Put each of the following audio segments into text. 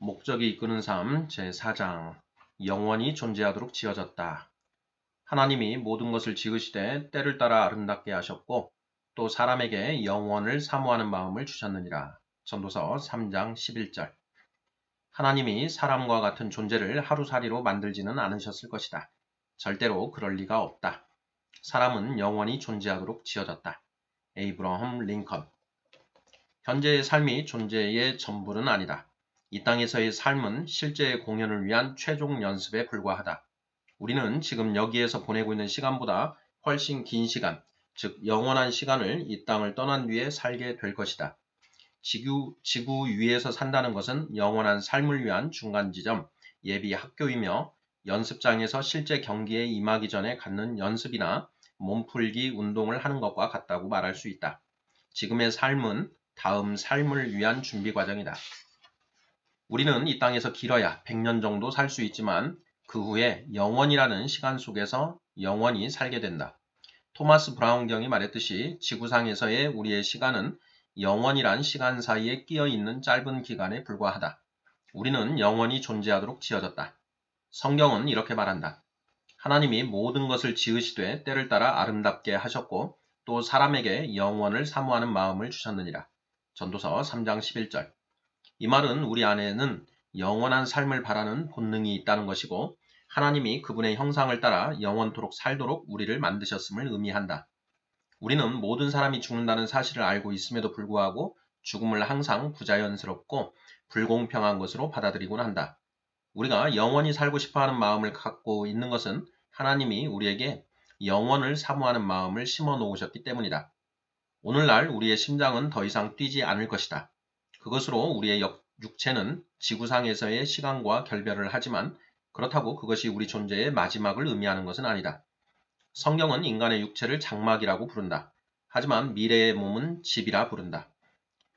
목적이 이끄는 삶 제4장 영원히 존재하도록 지어졌다. 하나님이 모든 것을 지으시되 때를 따라 아름답게 하셨고 또 사람에게 영원을 사모하는 마음을 주셨느니라. 전도서 3장 11절. 하나님이 사람과 같은 존재를 하루살이로 만들지는 않으셨을 것이다. 절대로 그럴 리가 없다. 사람은 영원히 존재하도록 지어졌다. 에이브러함 링컨. 현재의 삶이 존재의 전부는 아니다. 이 땅에서의 삶은 실제의 공연을 위한 최종 연습에 불과하다. 우리는 지금 여기에서 보내고 있는 시간보다 훨씬 긴 시간, 즉 영원한 시간을 이 땅을 떠난 뒤에 살게 될 것이다. 지구 위에서 산다는 것은 영원한 삶을 위한 중간 지점, 예비 학교이며 연습장에서 실제 경기에 임하기 전에 갖는 연습이나 몸풀기 운동을 하는 것과 같다고 말할 수 있다. 지금의 삶은 다음 삶을 위한 준비 과정이다. 우리는 이 땅에서 길어야 100년 정도 살 수 있지만 그 후에 영원이라는 시간 속에서 영원히 살게 된다. 토마스 브라운 경이 말했듯이 지구상에서의 우리의 시간은 영원이란 시간 사이에 끼어 있는 짧은 기간에 불과하다. 우리는 영원히 존재하도록 지어졌다. 성경은 이렇게 말한다. 하나님이 모든 것을 지으시되 때를 따라 아름답게 하셨고 또 사람에게 영원을 사모하는 마음을 주셨느니라. 전도서 3장 11절. 이 말은 우리 안에는 영원한 삶을 바라는 본능이 있다는 것이고 하나님이 그분의 형상을 따라 영원토록 살도록 우리를 만드셨음을 의미한다. 우리는 모든 사람이 죽는다는 사실을 알고 있음에도 불구하고 죽음을 항상 부자연스럽고 불공평한 것으로 받아들이곤 한다. 우리가 영원히 살고 싶어하는 마음을 갖고 있는 것은 하나님이 우리에게 영원을 사모하는 마음을 심어 놓으셨기 때문이다. 오늘날 우리의 심장은 더 이상 뛰지 않을 것이다. 그것으로 우리의 육체는 지구상에서의 시간과 결별을 하지만 그렇다고 그것이 우리 존재의 마지막을 의미하는 것은 아니다. 성경은 인간의 육체를 장막이라고 부른다. 하지만 미래의 몸은 집이라 부른다.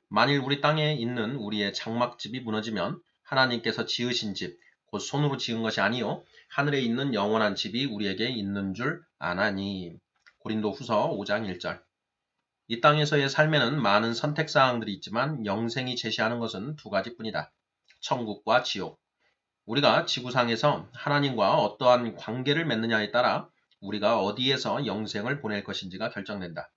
만일 우리 땅에 있는 우리의 장막집이 무너지면 하나님께서 지으신 집, 곧 손으로 지은 것이 아니요 하늘에 있는 영원한 집이 우리에게 있는 줄 아나니. 고린도후서 5장 1절. 이 땅에서의 삶에는 많은 선택사항들이 있지만 영생이 제시하는 것은 두 가지뿐이다. 천국과 지옥. 우리가 지구상에서 하나님과 어떠한 관계를 맺느냐에 따라 우리가 어디에서 영생을 보낼 것인지가 결정된다.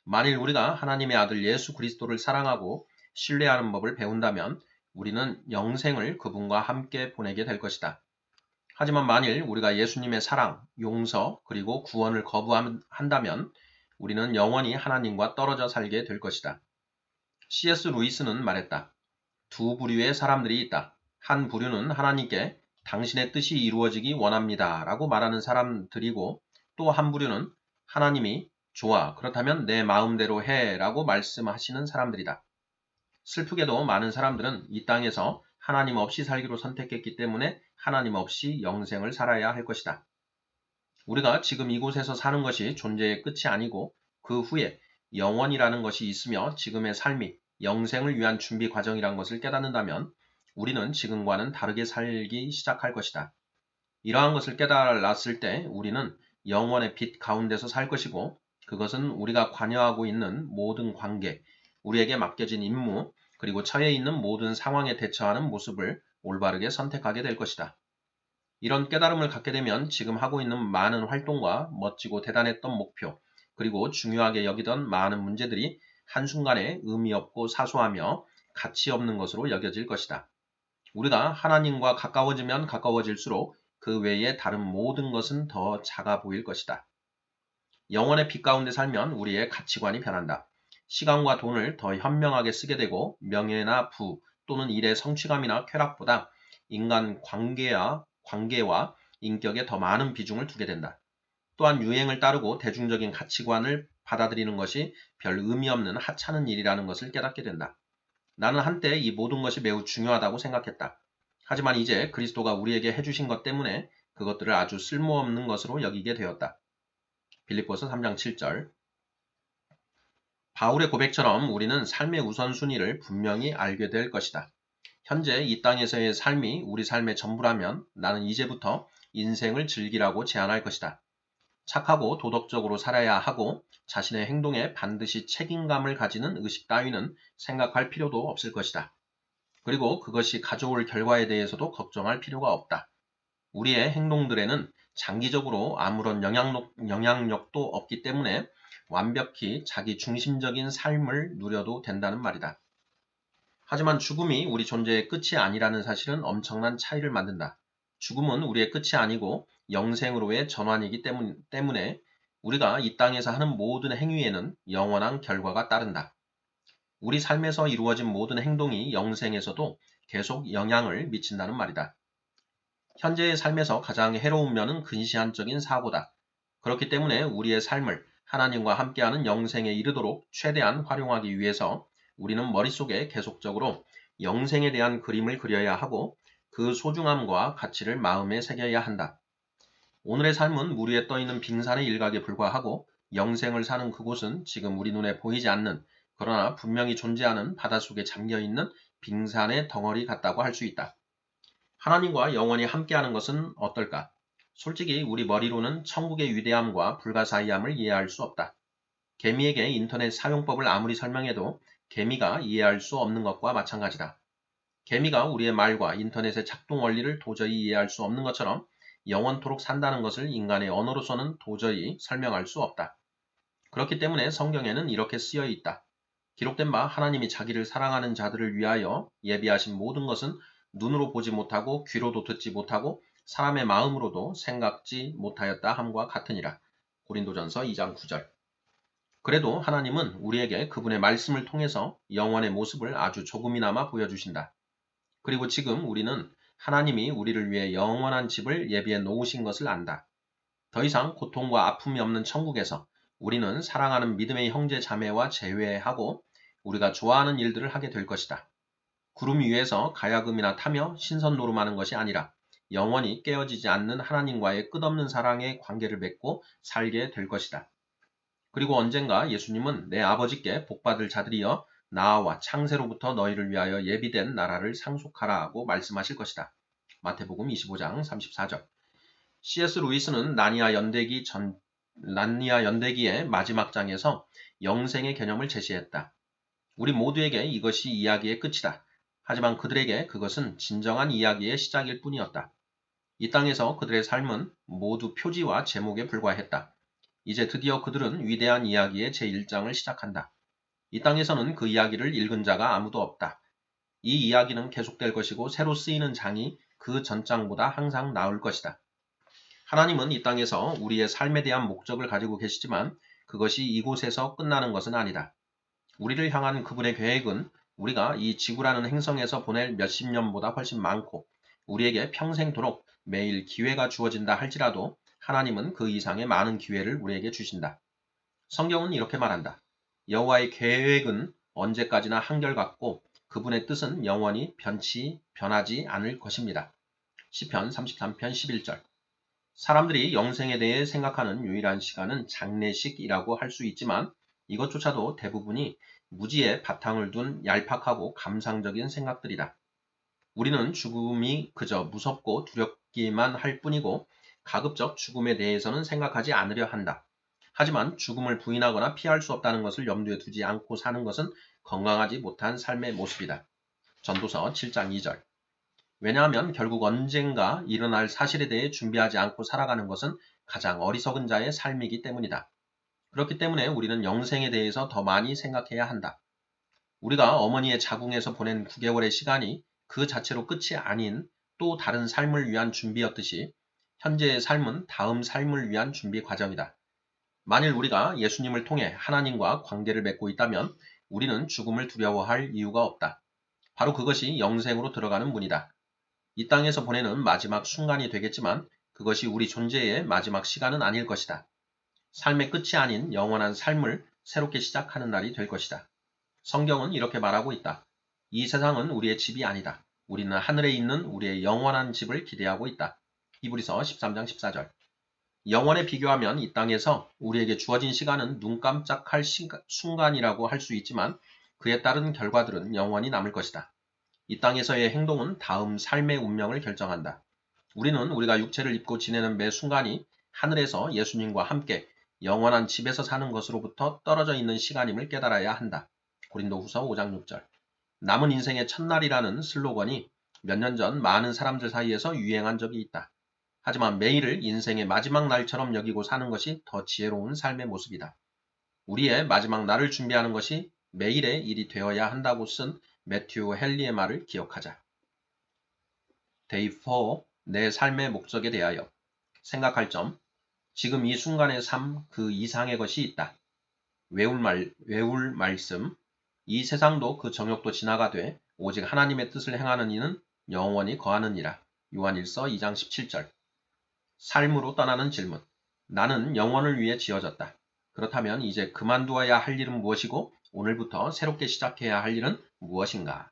만일 우리가 하나님의 아들 예수 그리스도를 사랑하고 신뢰하는 법을 배운다면 우리는 영생을 그분과 함께 보내게 될 것이다. 하지만 만일 우리가 예수님의 사랑, 용서, 그리고 구원을 거부한다면 우리는 영원히 하나님과 떨어져 살게 될 것이다. C.S. 루이스는 말했다. 두 부류의 사람들이 있다. 한 부류는 하나님께 당신의 뜻이 이루어지기 원합니다 라고 말하는 사람들이고 또 한 부류는 하나님이 좋아, 그렇다면 내 마음대로 해 라고 말씀하시는 사람들이다. 슬프게도 많은 사람들은 이 땅에서 하나님 없이 살기로 선택했기 때문에 하나님 없이 영생을 살아야 할 것이다. 우리가 지금 이곳에서 사는 것이 존재의 끝이 아니고 그 후에 영원이라는 것이 있으며 지금의 삶이 영생을 위한 준비 과정이란 것을 깨닫는다면 우리는 지금과는 다르게 살기 시작할 것이다. 이러한 것을 깨달았을 때 우리는 영원의 빛 가운데서 살 것이고 그것은 우리가 관여하고 있는 모든 관계, 우리에게 맡겨진 임무, 그리고 처해 있는 모든 상황에 대처하는 모습을 올바르게 선택하게 될 것이다. 이런 깨달음을 갖게 되면 지금 하고 있는 많은 활동과 멋지고 대단했던 목표, 그리고 중요하게 여기던 많은 문제들이 한순간에 의미 없고 사소하며 가치 없는 것으로 여겨질 것이다. 우리가 하나님과 가까워지면 가까워질수록 그 외에 다른 모든 것은 더 작아 보일 것이다. 영원의 빛 가운데 살면 우리의 가치관이 변한다. 시간과 돈을 더 현명하게 쓰게 되고 명예나 부 또는 일의 성취감이나 쾌락보다 인간 관계와 인격에 더 많은 비중을 두게 된다. 또한 유행을 따르고 대중적인 가치관을 받아들이는 것이 별 의미 없는 하찮은 일이라는 것을 깨닫게 된다. 나는 한때 이 모든 것이 매우 중요하다고 생각했다. 하지만 이제 그리스도가 우리에게 해주신 것 때문에 그것들을 아주 쓸모없는 것으로 여기게 되었다. 빌립보서 3장 7절. 바울의 고백처럼 우리는 삶의 우선순위를 분명히 알게 될 것이다. 현재 이 땅에서의 삶이 우리 삶의 전부라면 나는 이제부터 인생을 즐기라고 제안할 것이다. 착하고 도덕적으로 살아야 하고 자신의 행동에 반드시 책임감을 가지는 의식 따위는 생각할 필요도 없을 것이다. 그리고 그것이 가져올 결과에 대해서도 걱정할 필요가 없다. 우리의 행동들에는 장기적으로 아무런 영향력도 없기 때문에 완벽히 자기 중심적인 삶을 누려도 된다는 말이다. 하지만 죽음이 우리 존재의 끝이 아니라는 사실은 엄청난 차이를 만든다. 죽음은 우리의 끝이 아니고 영생으로의 전환이기 때문에 우리가 이 땅에서 하는 모든 행위에는 영원한 결과가 따른다. 우리 삶에서 이루어진 모든 행동이 영생에서도 계속 영향을 미친다는 말이다. 현재의 삶에서 가장 해로운 면은 근시안적인 사고다. 그렇기 때문에 우리의 삶을 하나님과 함께하는 영생에 이르도록 최대한 활용하기 위해서 우리는 머릿속에 계속적으로 영생에 대한 그림을 그려야 하고 그 소중함과 가치를 마음에 새겨야 한다. 오늘의 삶은 물 위에 떠있는 빙산의 일각에 불과하고 영생을 사는 그곳은 지금 우리 눈에 보이지 않는 그러나 분명히 존재하는 바닷속에 잠겨있는 빙산의 덩어리 같다고 할 수 있다. 하나님과 영원히 함께하는 것은 어떨까? 솔직히 우리 머리로는 천국의 위대함과 불가사의함을 이해할 수 없다. 개미에게 인터넷 사용법을 아무리 설명해도 개미가 이해할 수 없는 것과 마찬가지다. 개미가 우리의 말과 인터넷의 작동 원리를 도저히 이해할 수 없는 것처럼 영원토록 산다는 것을 인간의 언어로서는 도저히 설명할 수 없다. 그렇기 때문에 성경에는 이렇게 쓰여 있다. 기록된 바 하나님이 자기를 사랑하는 자들을 위하여 예비하신 모든 것은 눈으로 보지 못하고 귀로도 듣지 못하고 사람의 마음으로도 생각지 못하였다 함과 같으니라. 고린도전서 2장 9절. 그래도 하나님은 우리에게 그분의 말씀을 통해서 영원의 모습을 아주 조금이나마 보여주신다. 그리고 지금 우리는 하나님이 우리를 위해 영원한 집을 예비해 놓으신 것을 안다. 더 이상 고통과 아픔이 없는 천국에서 우리는 사랑하는 믿음의 형제 자매와 재회하고 우리가 좋아하는 일들을 하게 될 것이다. 구름 위에서 가야금이나 타며 신선 노름하는 것이 아니라 영원히 깨어지지 않는 하나님과의 끝없는 사랑의 관계를 맺고 살게 될 것이다. 그리고 언젠가 예수님은 내 아버지께 복받을 자들이여 나와 창세로부터 너희를 위하여 예비된 나라를 상속하라 하고 말씀하실 것이다. 마태복음 25장 34절. C.S. 루이스는 나니아 연대기의 마지막 장에서 영생의 개념을 제시했다. 우리 모두에게 이것이 이야기의 끝이다. 하지만 그들에게 그것은 진정한 이야기의 시작일 뿐이었다. 이 땅에서 그들의 삶은 모두 표지와 제목에 불과했다. 이제 드디어 그들은 위대한 이야기의 제1장을 시작한다. 이 땅에서는 그 이야기를 읽은 자가 아무도 없다. 이 이야기는 계속될 것이고 새로 쓰이는 장이 그 전장보다 항상 나을 것이다. 하나님은 이 땅에서 우리의 삶에 대한 목적을 가지고 계시지만 그것이 이곳에서 끝나는 것은 아니다. 우리를 향한 그분의 계획은 우리가 이 지구라는 행성에서 보낼 몇십 년보다 훨씬 많고 우리에게 평생도록 매일 기회가 주어진다 할지라도 하나님은 그 이상의 많은 기회를 우리에게 주신다. 성경은 이렇게 말한다. 여호와의 계획은 언제까지나 한결같고 그분의 뜻은 영원히 변하지 않을 것입니다. 시편 33편 11절. 사람들이 영생에 대해 생각하는 유일한 시간은 장례식이라고 할 수 있지만 이것조차도 대부분이 무지에 바탕을 둔 얄팍하고 감상적인 생각들이다. 우리는 죽음이 그저 무섭고 두렵기만 할 뿐이고 가급적 죽음에 대해서는 생각하지 않으려 한다. 하지만 죽음을 부인하거나 피할 수 없다는 것을 염두에 두지 않고 사는 것은 건강하지 못한 삶의 모습이다. 전도서 7장 2절. 왜냐하면 결국 언젠가 일어날 사실에 대해 준비하지 않고 살아가는 것은 가장 어리석은 자의 삶이기 때문이다. 그렇기 때문에 우리는 영생에 대해서 더 많이 생각해야 한다. 우리가 어머니의 자궁에서 보낸 9개월의 시간이 그 자체로 끝이 아닌 또 다른 삶을 위한 준비였듯이 현재의 삶은 다음 삶을 위한 준비 과정이다. 만일 우리가 예수님을 통해 하나님과 관계를 맺고 있다면 우리는 죽음을 두려워할 이유가 없다. 바로 그것이 영생으로 들어가는 문이다. 이 땅에서 보내는 마지막 순간이 되겠지만 그것이 우리 존재의 마지막 시간은 아닐 것이다. 삶의 끝이 아닌 영원한 삶을 새롭게 시작하는 날이 될 것이다. 성경은 이렇게 말하고 있다. 이 세상은 우리의 집이 아니다. 우리는 하늘에 있는 우리의 영원한 집을 기대하고 있다. 히브리서 13장 14절. 영원에 비교하면 이 땅에서 우리에게 주어진 시간은 눈 깜짝할 순간이라고 할 수 있지만 그에 따른 결과들은 영원히 남을 것이다. 이 땅에서의 행동은 다음 삶의 운명을 결정한다. 우리는 우리가 육체를 입고 지내는 매 순간이 하늘에서 예수님과 함께 영원한 집에서 사는 것으로부터 떨어져 있는 시간임을 깨달아야 한다. 고린도후서 5장 6절. 남은 인생의 첫날이라는 슬로건이 몇 년 전 많은 사람들 사이에서 유행한 적이 있다. 하지만 매일을 인생의 마지막 날처럼 여기고 사는 것이 더 지혜로운 삶의 모습이다. 우리의 마지막 날을 준비하는 것이 매일의 일이 되어야 한다고 쓴 매튜 헨리의 말을 기억하자. 데이 4. 내 삶의 목적에 대하여 생각할 점. 지금 이 순간의 삶 그 이상의 것이 있다. 외울 말씀. 이 세상도 그 정욕도 지나가되 오직 하나님의 뜻을 행하는 이는 영원히 거하느니라. 요한일서 2장 17절. 삶으로 떠나는 질문. 나는 영원을 위해 지어졌다. 그렇다면 이제 그만두어야 할 일은 무엇이고 오늘부터 새롭게 시작해야 할 일은 무엇인가?